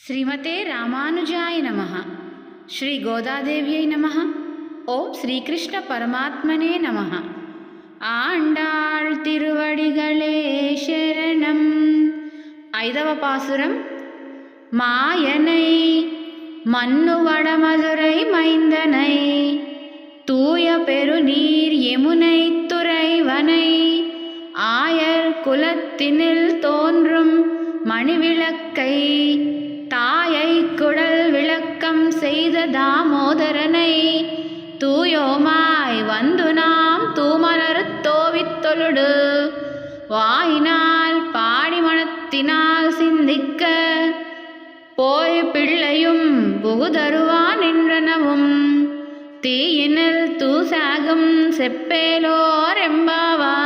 श्रीमते रामानुजाय नमः। श्री गोदादेव्यै नमः। ओम श्रीकृष्ण परमात्मने नमः। ஆண்டாள் திருவடிகளே சரணம். ஐதவ பாசுரம். மாயனை மன்னுவடமதுரை மைந்தனை தூய பெருநீர் யமுனை துறைவனை ஆயர் குலத்தினில் தோன்றும் மணிவிளக்கை தாயை குடல் விளக்கம் செய்த தாமோதரனை தூயோமாய் வந்து நாம் தூமலர் தோவித்தொழுடு வாயினால் பாடி மனத்தினால் சிந்திக்க போய் பிள்ளையும் புகுதருவான் என்றனவும் தீயினில் தூசாகும் செப்பேலோர் எம்பாவாய்.